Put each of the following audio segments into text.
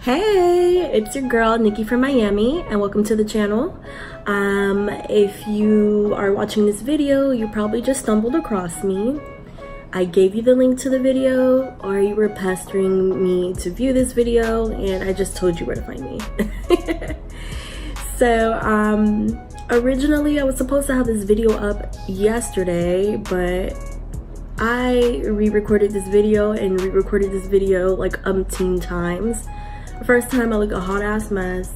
Hey, it's your girl Nikki from Miami and welcome to the channel. If you are watching this video, you probably just stumbled across me. I gave you the link to the video, or you were pestering me to view this video and I just told you where to find me. So originally I was supposed to have this video up yesterday, but I re-recorded this video and re-recorded this video like umpteen times. The first time I look a hot ass mess.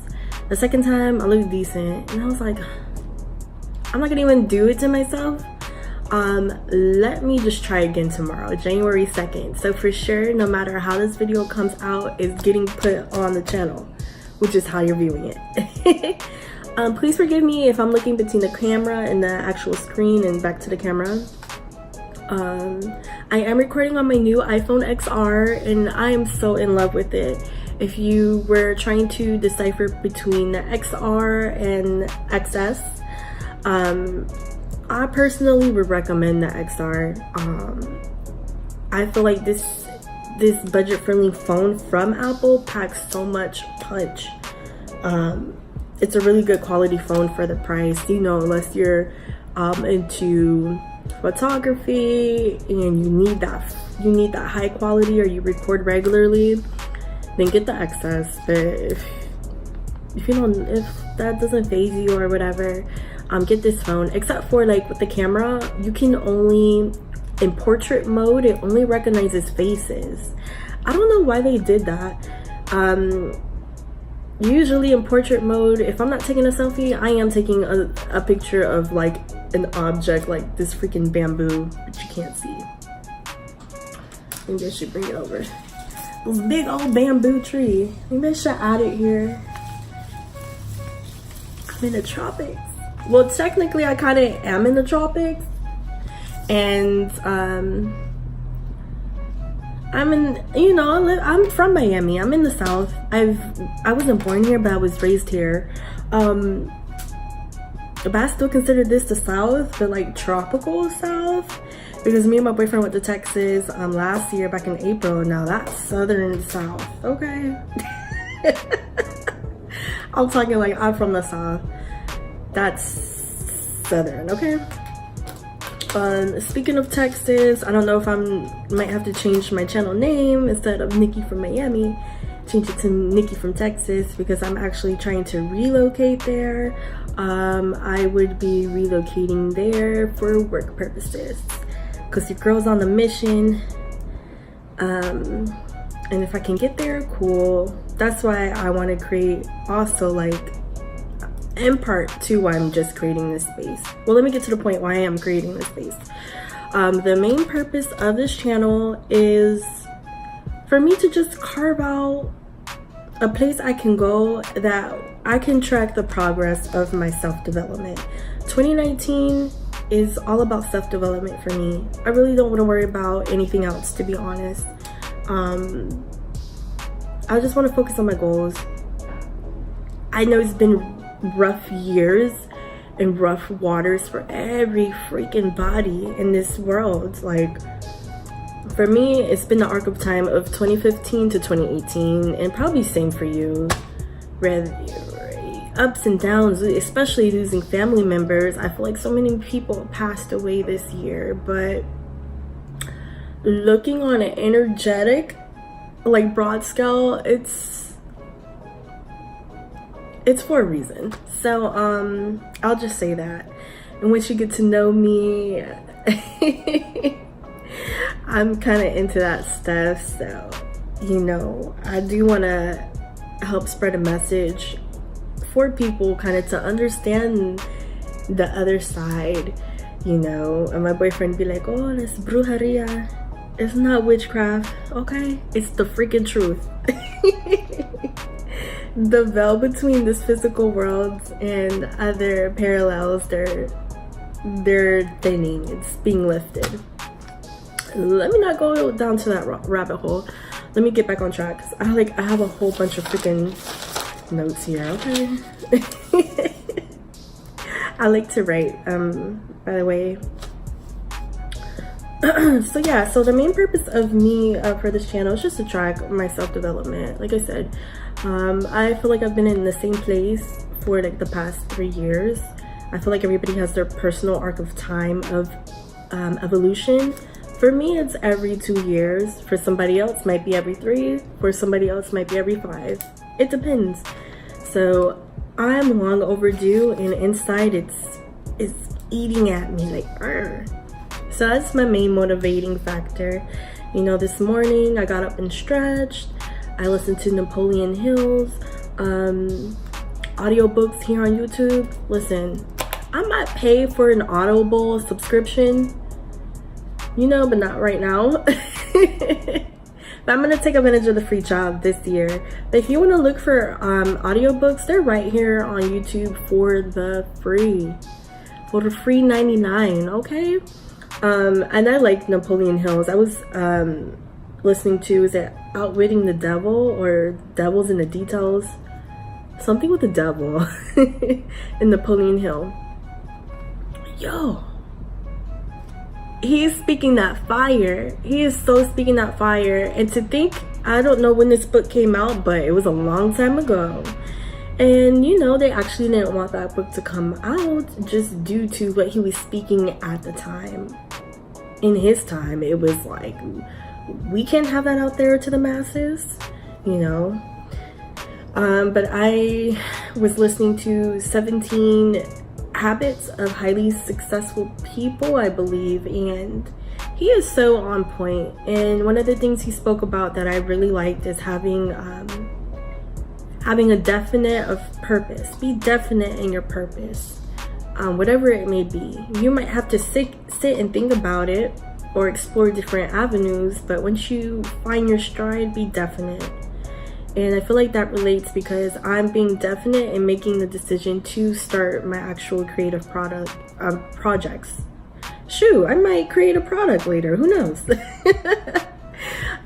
The second time I look decent. And I was like, I'm not gonna even do it to myself. Let me just try again tomorrow, January 2nd. So for sure, no matter how this video comes out, it's getting put on the channel, which is how you're viewing it. Please forgive me if I'm looking between the camera and the actual screen and back to the camera. I am recording on my new iPhone XR and I am so in love with it. If you were trying to decipher between the XR and XS, I personally would recommend the XR. I feel like this budget-friendly phone from Apple packs so much punch. It's a really good quality phone for the price, you know, unless you're into photography and you need that high quality, or you record regularly, then get the XS. But if that doesn't faze you or whatever, get this phone. Except for like with the camera, you can only, in portrait mode, it only recognizes faces. I don't know why they did that. Usually in portrait mode, if I'm not taking a selfie, I am taking a picture of like an object, like this freaking bamboo, which you can't see. Maybe I should bring it over. This big old bamboo tree. Maybe I should add it here. I'm in the tropics. Well, technically I kind of am in the tropics. And I'm from Miami. I'm in the South. I wasn't born here, but I was raised here. But I still consider this the South, but like tropical South, because me and my boyfriend went to Texas last year, back in April. Now that's Southern South, okay? I'm talking like I'm from the South. That's Southern, okay? Speaking of Texas, I don't know if might have to change my channel name. Instead of Nikki from Miami, change it to Nikki from Texas, because I'm actually trying to relocate there. I would be relocating there for work purposes, because your girl's on the mission. And if I can get there, cool. That's why I want to create also, like, in part to why I'm just creating this space. Well, let me get to the point why I am creating this space. The main purpose of this channel is for me to just carve out a place I can go that I can track the progress of my self-development. 2019 is all about self-development for me. I really don't want to worry about anything else, to be honest. I just want to focus on my goals. I know it's been rough years and rough waters for every freaking body in this world. Like, for me, it's been the arc of time of 2015 to 2018, and probably same for you. Ups and downs, especially losing family members. I feel like so many people passed away this year, but looking on an energetic, like, broad scale, it's for a reason. So I'll just say that. And once you get to know me, I'm kind of into that stuff. So, you know, I do want to help spread a message for people kind of to understand the other side, you know. And my boyfriend be like, oh, that's brujeria. It's not witchcraft, okay? It's the freaking truth. The veil between this physical world and other parallels, they're thinning. It's being lifted. Let me not go down to that rabbit hole. Let me get back on track, because I have a whole bunch of freaking notes here, okay? I like to write, by the way. So yeah, so the main purpose of me for this channel is just to track my self-development. Like I said, I feel like I've been in the same place for like the past 3 years. I feel like everybody has their personal arc of time of evolution. For me, it's every 2 years. For somebody else, might be every 3. For somebody else, might be every 5. It depends. So I'm long overdue, and inside it's eating at me like, argh. So that's my main motivating factor. You know, this morning I got up and stretched. I listened to Napoleon Hill's audiobooks here on YouTube. Listen, I might pay for an Audible subscription, you know, but not right now. But I'm gonna take advantage of the free trial this year. But if you want to look for audiobooks, they're right here on YouTube for the free $99, okay? And I like Napoleon Hill's. I was listening to, is it Outwitting the Devil or Devils in the Details? Something with the devil in Napoleon Hill. Yo, he is speaking that fire. He is so speaking that fire. And to think, I don't know when this book came out, but it was a long time ago. And you know, they actually didn't want that book to come out just due to what he was speaking at the time. In his time, it was like, we can't have that out there to the masses, you know. But I was listening to 17 Habits of Highly Successful People, I believe, and he is so on point. And one of the things he spoke about that I really liked is having a definite of purpose. Be definite in your purpose, whatever it may be. You might have to sit and think about it or explore different avenues, but once you find your stride, be definite. And I feel like that relates because I'm being definite in making the decision to start my actual creative projects. Shoot, I might create a product later, who knows?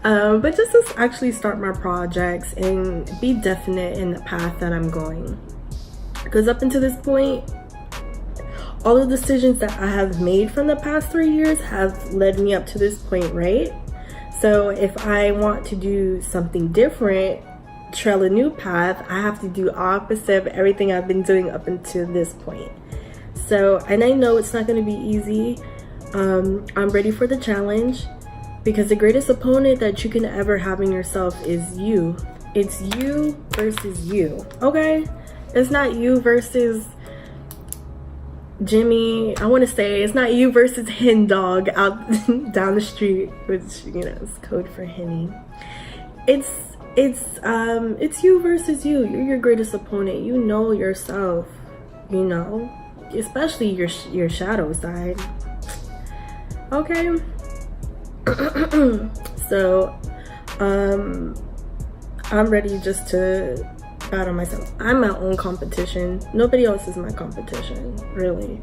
But just to actually start my projects and be definite in the path that I'm going. Because up until this point, all the decisions that I have made from the past 3 years have led me up to this point, right? So if I want to do something different, trail a new path, I have to do opposite of everything I've been doing up until this point. So, and I know it's not going to be easy. I'm ready for the challenge because the greatest opponent that you can ever have in yourself is you. It's you versus you, okay? It's not you versus Jimmy. I want to say it's not you versus Hen Dog out down the street, which, you know, is code for Henny. It's you versus you. You're your greatest opponent. You know yourself, you know, especially your shadow side. Okay. So I'm ready just to battle myself. I'm my own competition. Nobody else is my competition, really.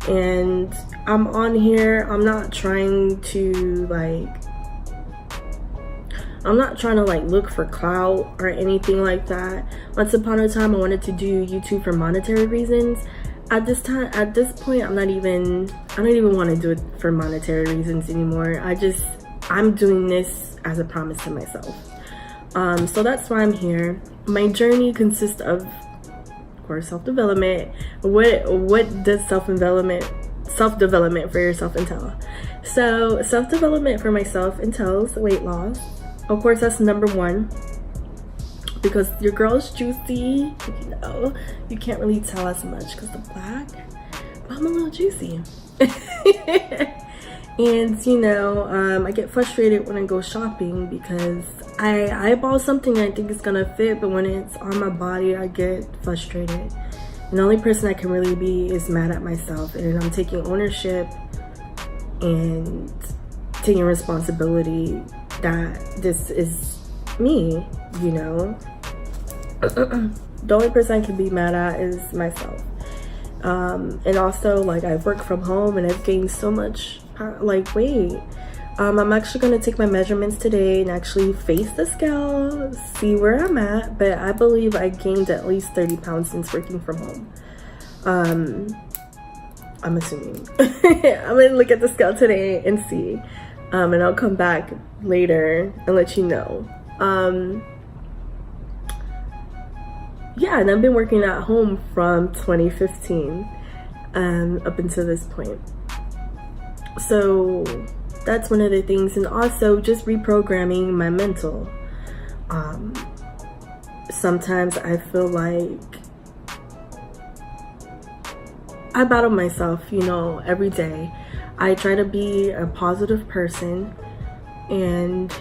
And I'm on here. I'm not trying to look for clout or anything like that. Once upon a time I wanted to do YouTube for monetary reasons. At this point I don't even want to do it for monetary reasons anymore. I'm doing this as a promise to myself. So that's why I'm here. My journey consists of course, self-development. What does self-development for yourself entail? So self-development for myself entails weight loss. Of course, that's number 1 because your girl's juicy. You know, you can't really tell as much because the black, but I'm a little juicy. And you know, I get frustrated when I go shopping because I eyeball something and I think it's gonna fit, but when it's on my body, I get frustrated. And the only person I can really be is mad at myself, and I'm taking ownership and taking responsibility that this is me, you know. The only person I can be mad at is myself. And also, like, I work from home and I've gained so much weight. I'm actually going to take my measurements today and actually face the scale, see where I'm at, but I believe I gained at least 30 pounds since working from home. I'm assuming. I'm gonna look at the scale today and see, and I'll come back later and let you know. Yeah, and I've been working at home from 2015 up until this point. So that's one of the things, and also just reprogramming my mental. Sometimes I feel like I battle myself, you know, every day. I try to be a positive person, and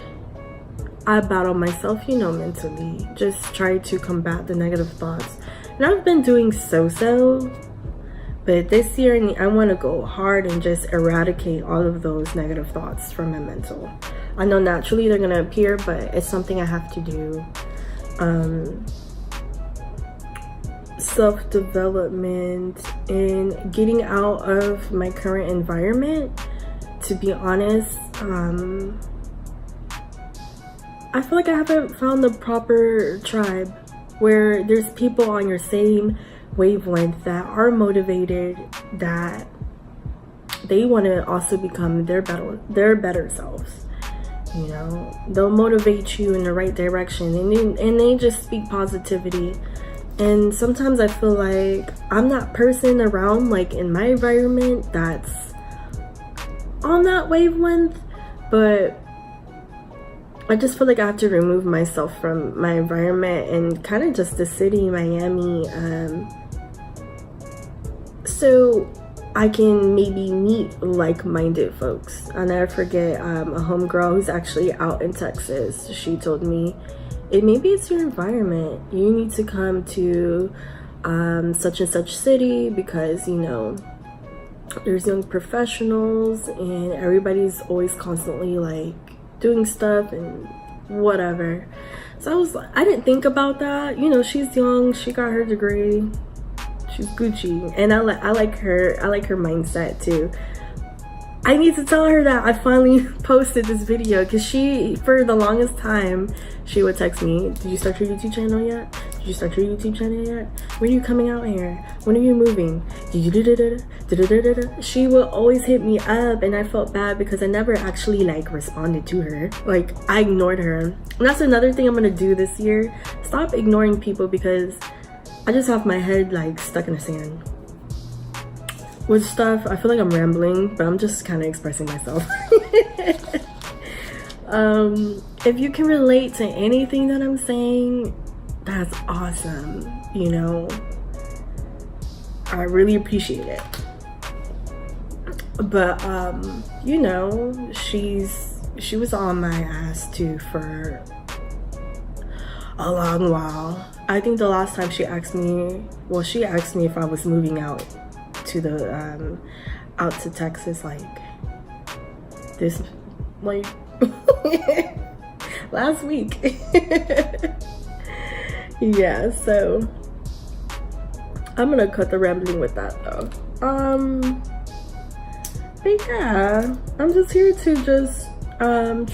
I battle myself, you know, mentally. Just try to combat the negative thoughts. And I've been doing so-so, but this year I want to go hard and just eradicate all of those negative thoughts from my mental. I know naturally they're gonna appear, but it's something I have to do. Self-development and getting out of my current environment. To be honest, I feel like I haven't found the proper tribe where there's people on your same wavelength that are motivated, that they want to also become their better selves. You know, they'll motivate you in the right direction, and they just speak positivity. And sometimes I feel like I'm that person around, like in my environment, that's on that wavelength, but I just feel like I have to remove myself from my environment and kind of just the city, Miami, so I can maybe meet like-minded folks. I'll never forget a homegirl who's actually out in Texas. She told me, maybe it's your environment. You need to come to such and such city because, you know, there's young professionals and everybody's always constantly like doing stuff and whatever. So I didn't think about that. You know, she's young, she got her degree, she's Gucci, and I like her mindset too. I need to tell her that I finally posted this video, because she, for the longest time, she would text me, did you start your YouTube channel yet? Did you start your YouTube channel yet? When are you coming out here? When are you moving? She would always hit me up, and I felt bad because I never actually like responded to her. Like, I ignored her. And that's another thing I'm gonna do this year. Stop ignoring people, because I just have my head like stuck in the sand with stuff. I feel like I'm rambling, but I'm just kind of expressing myself. If you can relate to anything that I'm saying, that's awesome. You know, I really appreciate it. But you know, she was on my ass too for a long while. I think the last time she asked me, well, she asked me if I was moving out to the out to Texas, like this, like last week. Yeah, so I'm gonna cut the rambling with that though. But yeah, I'm just here to just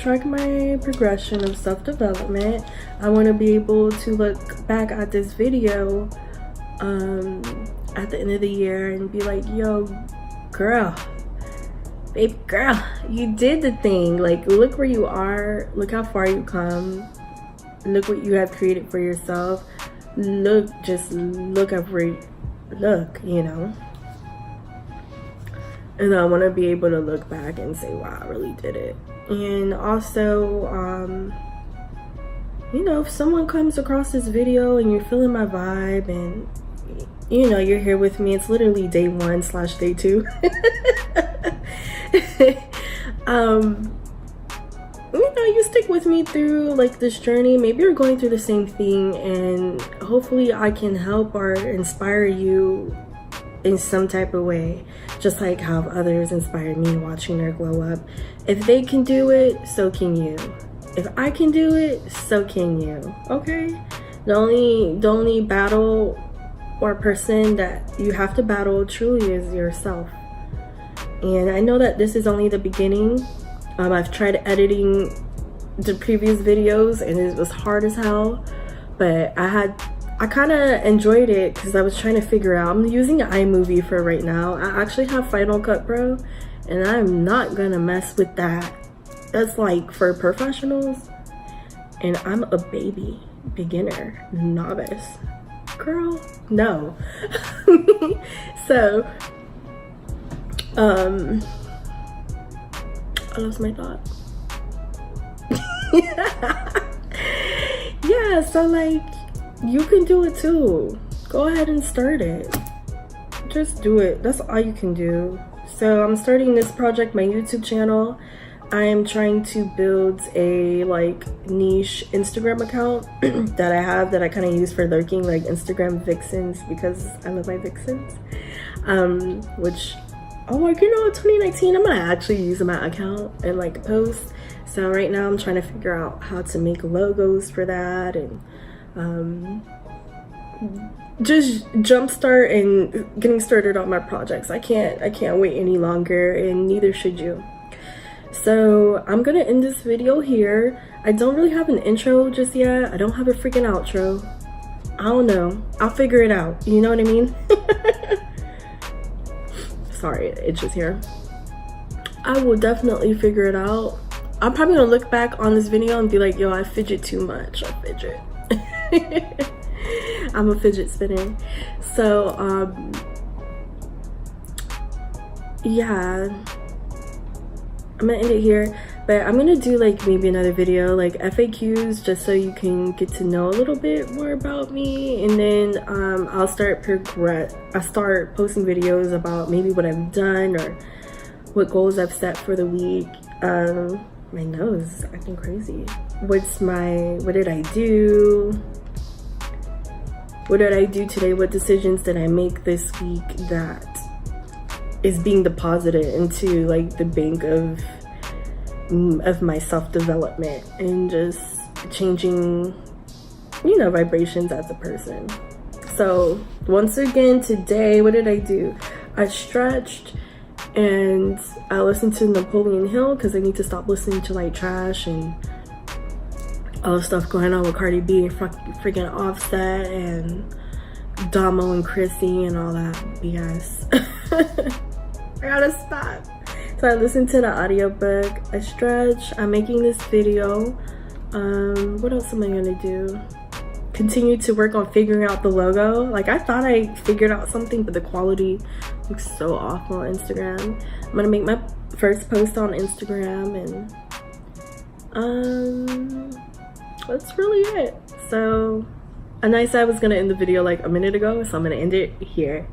track my progression of self-development. I want to be able to look back at this video at the end of the year and be like, yo, girl, baby girl, you did the thing. Like, look where you are, look how far you come, look what you have created for yourself. Look, just look up where look, you know. And I want to be able to look back and say, wow, I really did it. And also, you know, if someone comes across this video and you're feeling my vibe and, you know, you're here with me, it's literally day 1/day 2. You know, you stick with me through like this journey. Maybe you're going through the same thing, and hopefully I can help or inspire you in some type of way, just like how others inspired me watching their glow up. If they can do it, so can you. If I can do it, so can you. Okay? The only battle or person that you have to battle truly is yourself. And I know that this is only the beginning. I've tried editing the previous videos and it was hard as hell, but I I kind of enjoyed it because I was trying to figure out. I'm using iMovie for right now. I actually have Final Cut Pro, and I'm not gonna mess with that. That's like for professionals, and I'm a baby, beginner, novice. Girl, no. So, I lost my thought. Yeah, so like, you can do it too. Go ahead and start it. Just do it. That's all you can do. So I'm starting this project, my YouTube channel. I am trying to build a like niche Instagram account that I have that I kind of use for lurking, like Instagram vixens, because I love my vixens. Which, oh, like, you know, 2019, I'm gonna actually use my account and like post. So right now I'm trying to figure out how to make logos for that, and just jumpstart and getting started on my projects. I can't wait any longer, and neither should you. So I'm gonna end this video here. I don't really have an intro just yet. I don't have a freaking outro. I don't know. I'll figure it out. You know what I mean? Sorry, it's just here. I will definitely figure it out. I'm probably gonna look back on this video and be like, yo, I fidget too much. I fidget. I'm a fidget spinner. So yeah, I'm gonna end it here, but I'm gonna do like maybe another video like FAQs, just so you can get to know a little bit more about me, and then I'll start posting videos about maybe what I've done or what goals I've set for the week. My nose is acting crazy. What did I do? What did I do today? What decisions did I make this week that is being deposited into like the bank of my self-development and just changing, you know, vibrations as a person. So once again today, what did I do? I stretched and I listened to Napoleon Hill because I need to stop listening to like trash and all the stuff going on with Cardi B and freaking Offset and Damo and Chrissy and all that BS. I gotta stop. So I listened to the audiobook, I stretch, I'm making this video. What else am I gonna do? Continue to work on figuring out the logo. Like, I thought I figured out something, but the quality looks so awful on Instagram. I'm gonna make my first post on Instagram, and that's really it. So, and I said I was gonna end the video like a minute ago, so I'm gonna end it here.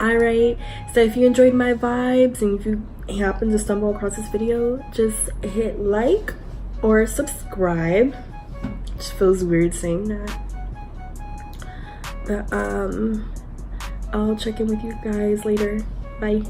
Alright, so if you enjoyed my vibes and if you happen to stumble across this video, just hit like or subscribe. It just feels weird saying that. But I'll check in with you guys later. Bye.